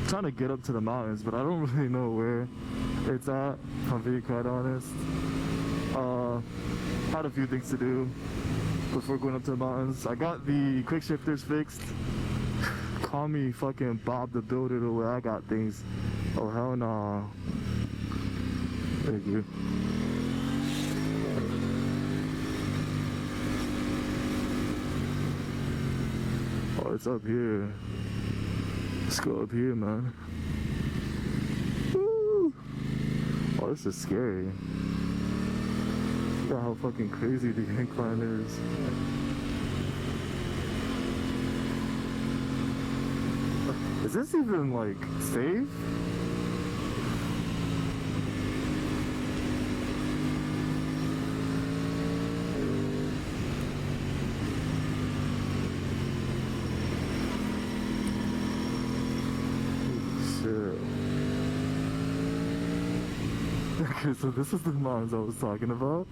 Trying to get up to the mountains, but I don't really know where it's at, if I'm being quite honest. Had a few things to do before going up to the mountains. I got the quick shifters fixed. Call me fucking Bob the Builder the way I got things. Oh hell nah. Thank you. Oh, it's up here. Let's go up here, man. Woo! Oh, this is scary. Look at how fucking crazy the incline is. Is this even, like, safe? Okay, so this is the mountains I was talking about.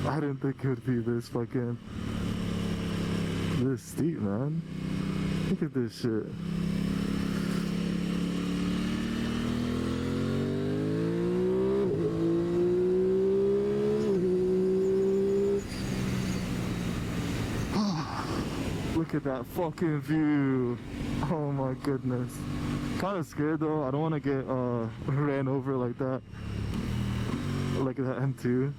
I didn't think it would be this fucking... this steep, man. Look at this shit. Look at that fucking view. Oh my goodness. Kind of scared though. I don't want to get ran over like that. Like that M2.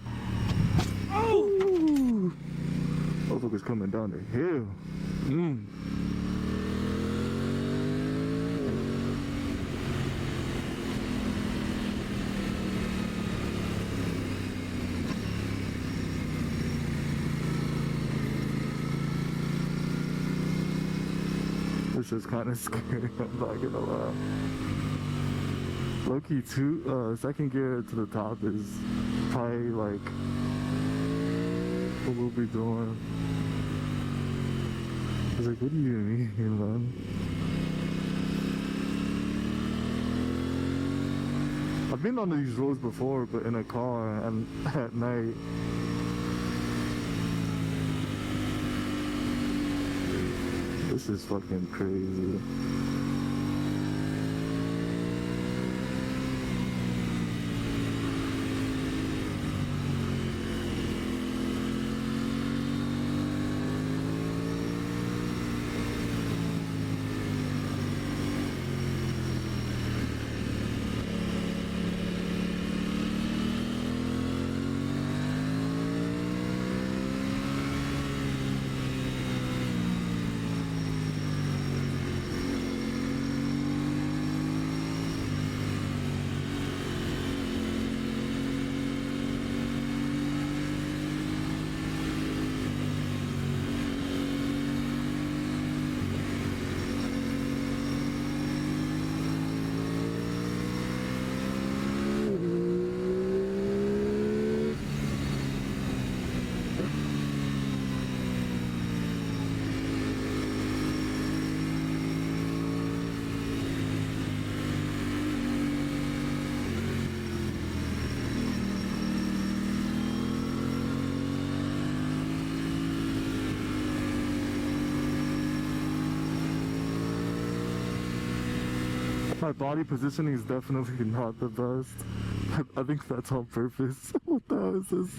Oh! Motherfucker's coming down the hill. This is kind of scary, I'm not gonna lie. Low-key, second gear to the top is probably like what we'll be doing. I was like, what do you mean, man? I've been on these roads before, but in a car and at night. This is fucking crazy. My body positioning is definitely not the best. I think that's on purpose. What the hell is this?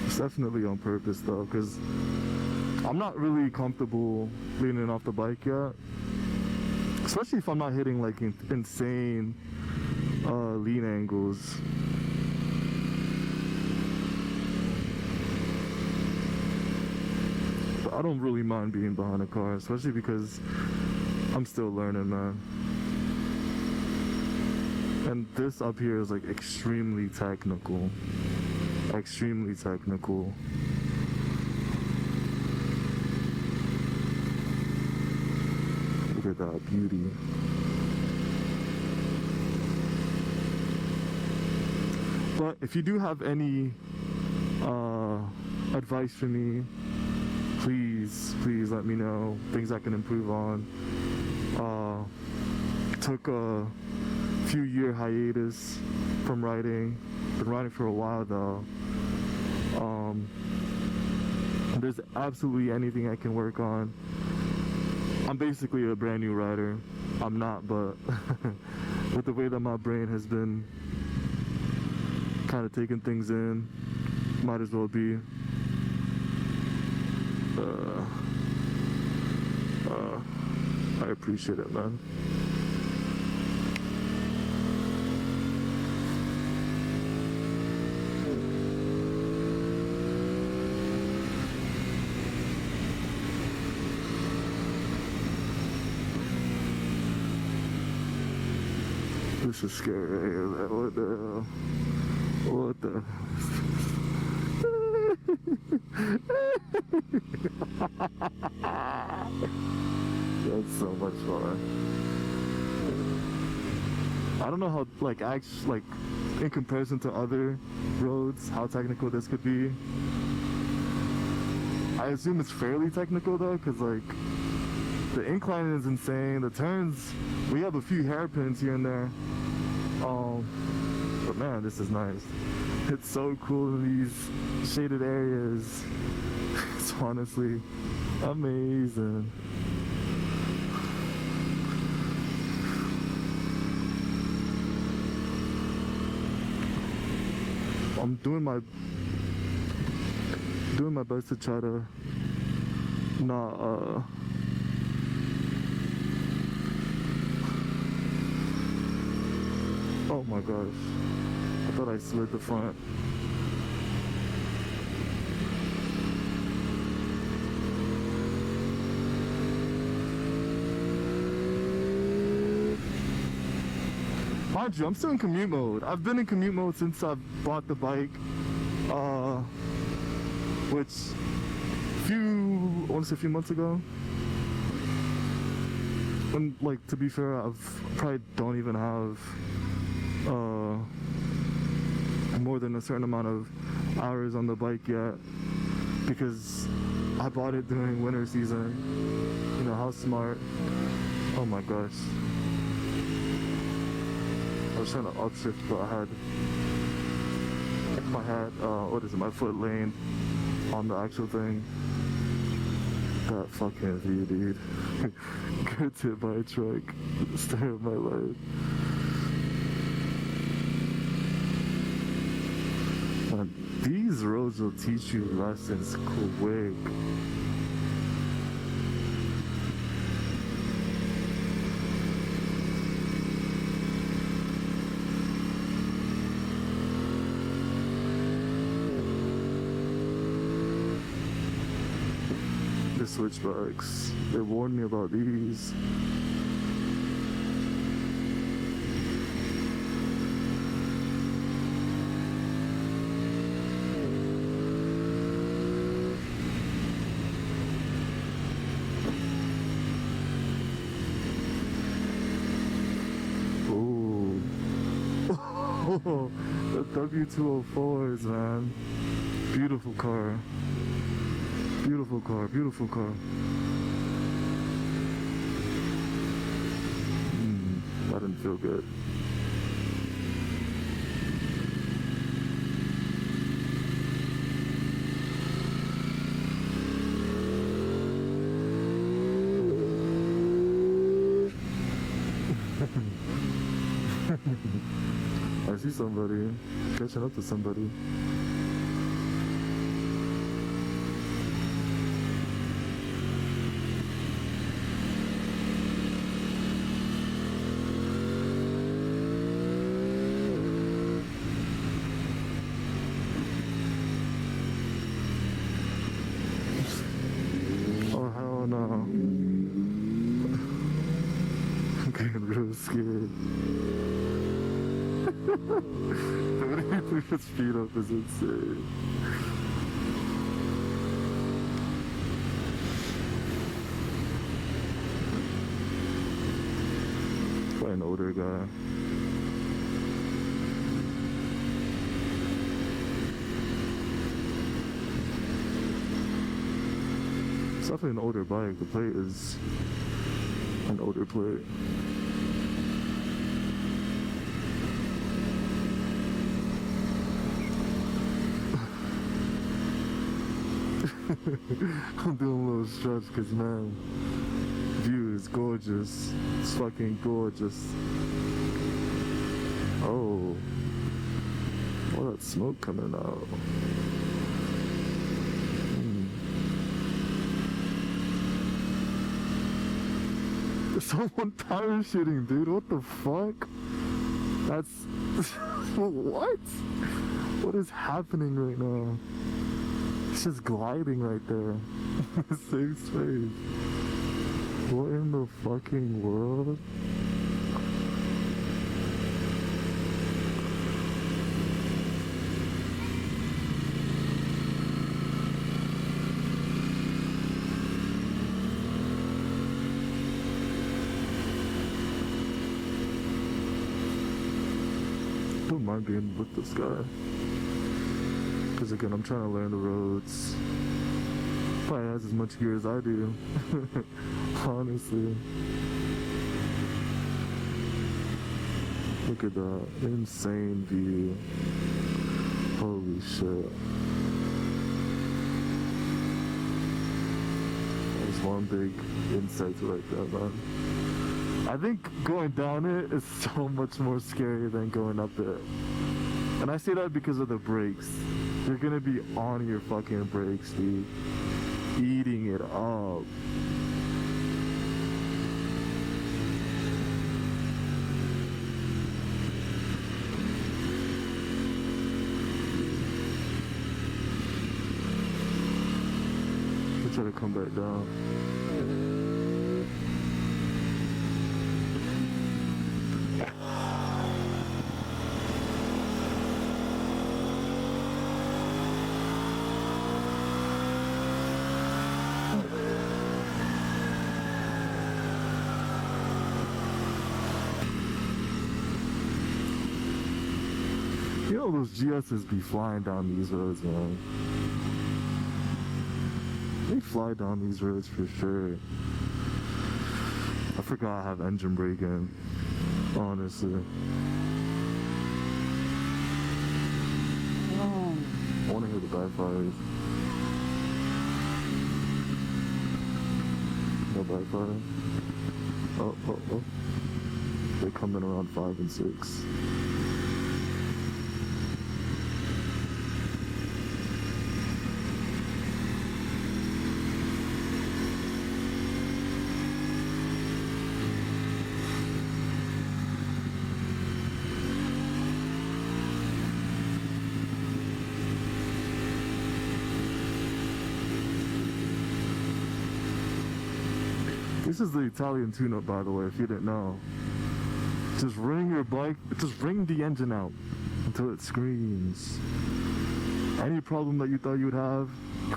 It's definitely on purpose though, because I'm not really comfortable leaning off the bike yet. Especially if I'm not hitting like insane lean angles. I don't really mind being behind a car, especially because I'm still learning, man. And this up here is like extremely technical. Extremely technical. Look at that beauty. But if you do have any advice for me, please let me know things I can improve on. Took a few year hiatus from riding. Been riding for a while though. If there's absolutely anything I can work on, I'm basically a brand new rider. I'm not, but with the way that my brain has been kind of taking things in, might as well be. I appreciate it, man. This is scary. What the hell? What the? That's so much fun. I don't know how, like, in comparison to other roads, how technical this could be. I assume it's fairly technical though, because like the incline is insane. The turns, we have a few hairpins here and there. But man, this is nice. It's so cool in these shaded areas. It's honestly amazing. I'm doing my best to try to not oh my gosh, I thought I slid the front. Mind you, I'm still in commute mode. I've been in commute mode since I bought the bike, which I want to say a few months ago. And like, to be fair, I've probably don't even have more than a certain amount of hours on the bike yet, because I bought it during winter season. You know, how smart. Oh my gosh. I was trying to upshift, but I had my foot laying on the actual thing. That fucking view, dude. Gets hit by a truck. Stare of my life. Man, these roads will teach you lessons quick. Switchbacks. They warned me about these. Oh, the W204s, man. Beautiful car. Beautiful car, beautiful car. That didn't feel good. I see somebody catching up to somebody. Scared. The speed up is insane. Probably an older guy. It's definitely an older bike. The plate is an older plate. I'm doing a little stretch because, man, view is gorgeous. It's fucking gorgeous. Oh. All that smoke coming out. Someone parachuting, dude. What the fuck? That's... what? What is happening right now? It's just gliding right there. Safe space. What in the fucking world? Don't mind being with this guy. Because again, I'm trying to learn the roads. Probably has as much gear as I do. Honestly. Look at that. Insane view. Holy shit. There's one big insect right there, man. I think going down it is so much more scary than going up it. And I say that because of the brakes. You're gonna be on your fucking brakes, dude. Eating it up. I'll try to come back down. You know those GSs be flying down these roads, man. They fly down these roads for sure. I forgot I have engine braking, honestly. I want to hear the backfires. No backfire. Oh. They come in around 5 and 6. This is the Italian tune-up, by the way, if you didn't know. Just ring your bike, just ring the engine out until it screams. Any problem that you thought you would have,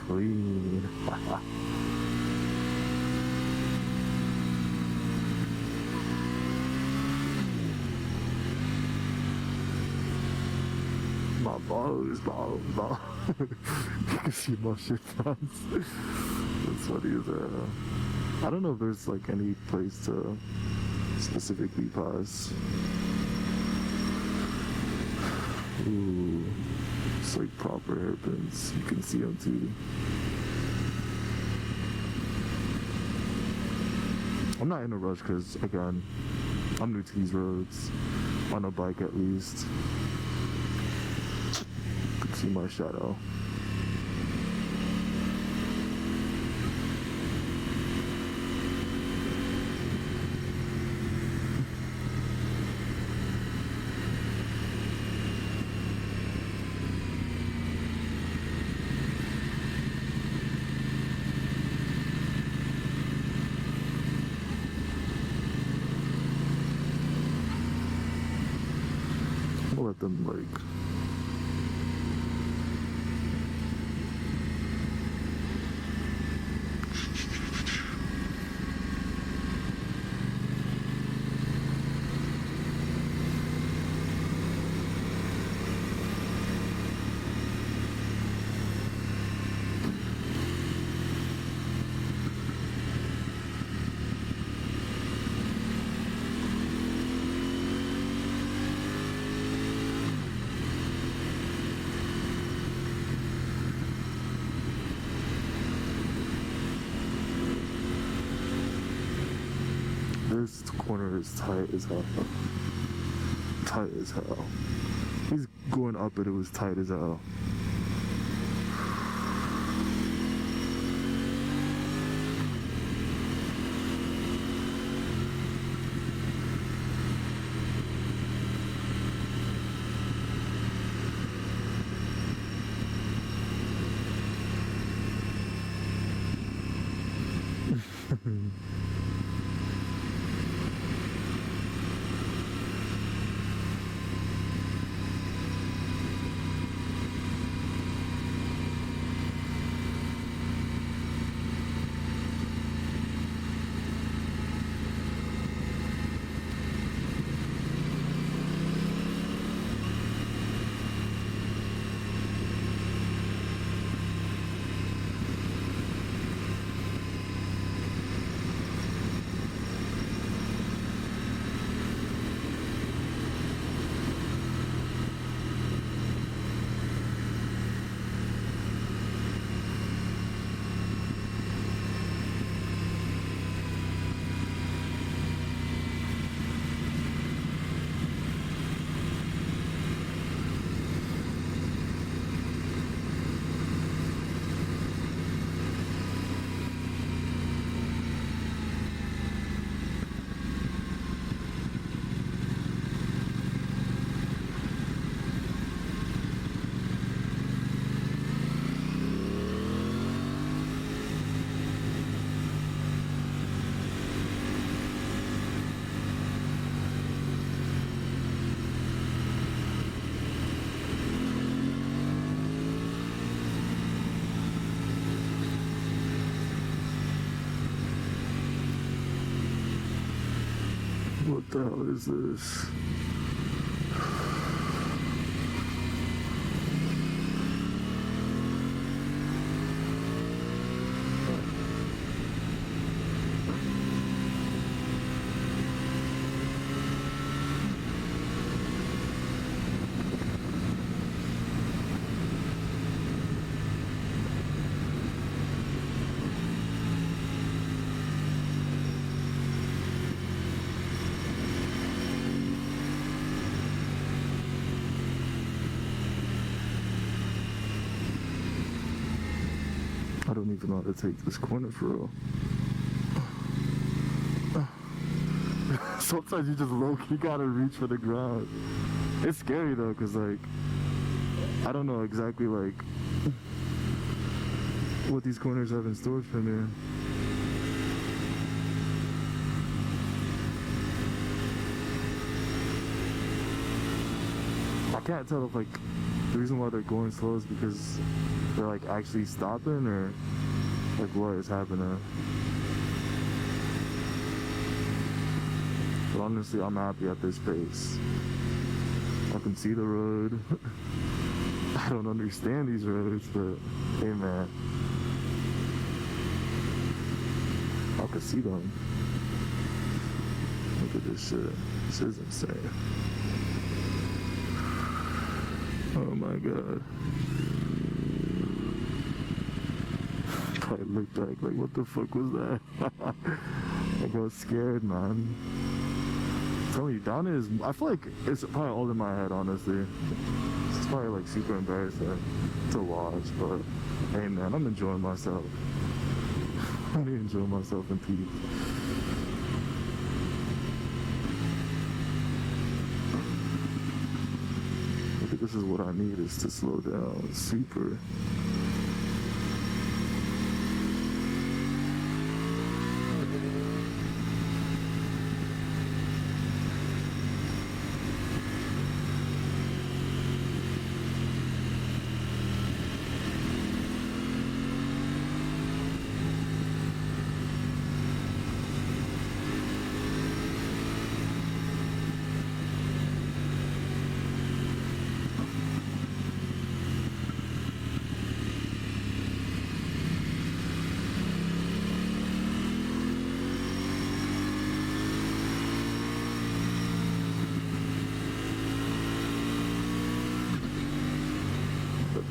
clean. My balls. You can see my shit pants. That's funny as hell. I don't know if there's like any place to specifically pass. Ooh, it's like proper hairpins. You can see them too. I'm not in a rush because, again, I'm new to these roads. On a bike at least. You can see my shadow. Let them like This corner is tight as hell. Tight as hell. He's going up, but it was tight as hell. What the hell is this? I don't even know how to take this corner for real. Sometimes you just low-key gotta reach for the ground. It's scary though, cause like, I don't know exactly like what these corners have in store for me. I can't tell if like the reason why they're going slow is because they're like actually stopping or like what is happening. But honestly, I'm happy at this pace. I can see the road. I don't understand these roads, but hey man, I can see them. Look at this shit. This is insane. Oh my god. I looked back like, what the fuck was that? Like, I was scared, man. I'm telling you, down is, I feel like it's probably all in my head, honestly. It's probably like super embarrassing to watch, but hey man, I'm enjoying myself. I'm enjoying myself in peace. This is what I need, is to slow down super.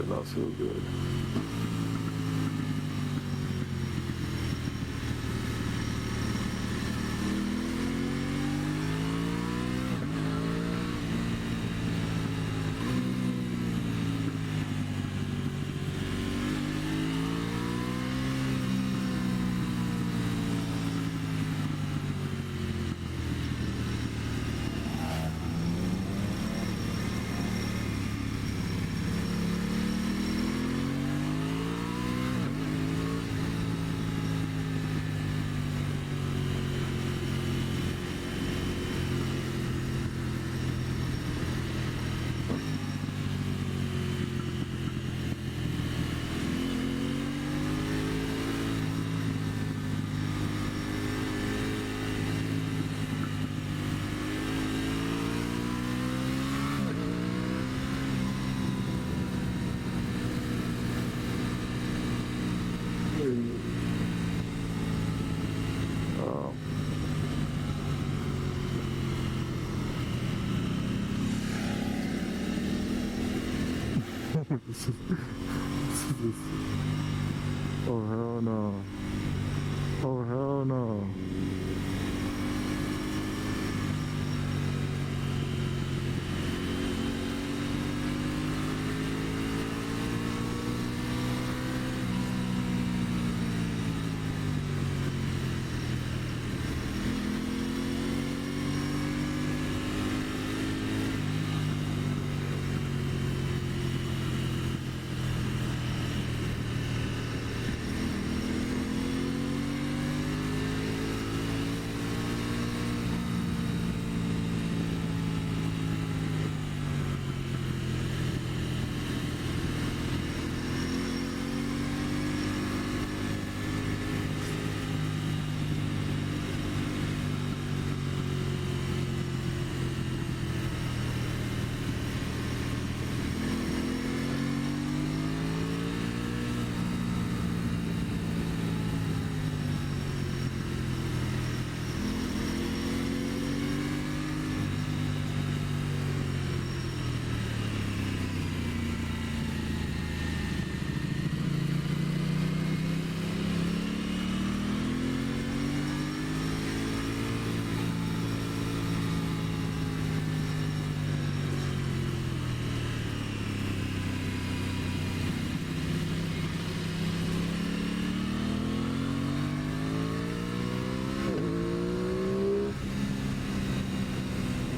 Not feel good. Oh hell no. Oh hell no.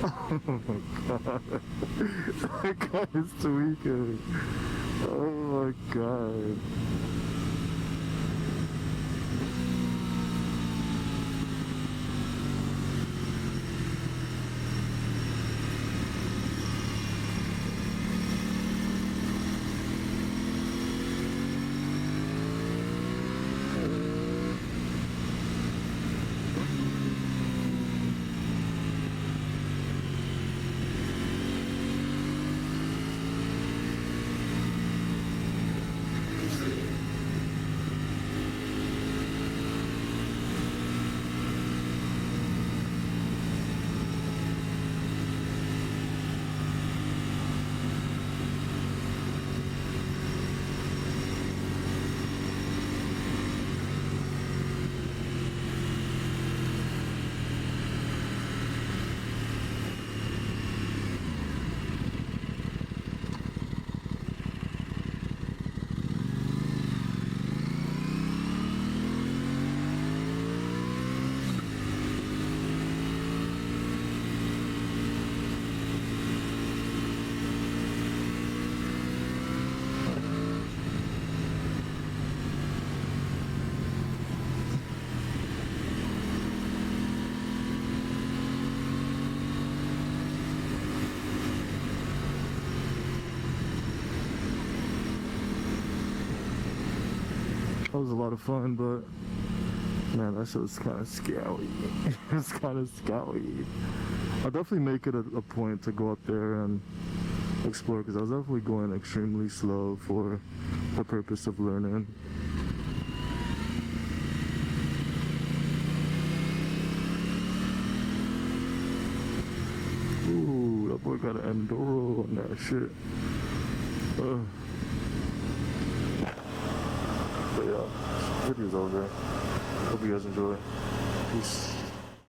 Oh my god. That guy is tweaking. Oh my god. That was a lot of fun, but man, that shit was kind of scary. It was kind of scary. I'll definitely make it a point to go up there and explore, because I was definitely going extremely slow for the purpose of learning. Ooh, that boy got an Enduro on that shit. But yeah, video's over. Hope you guys enjoy. Peace.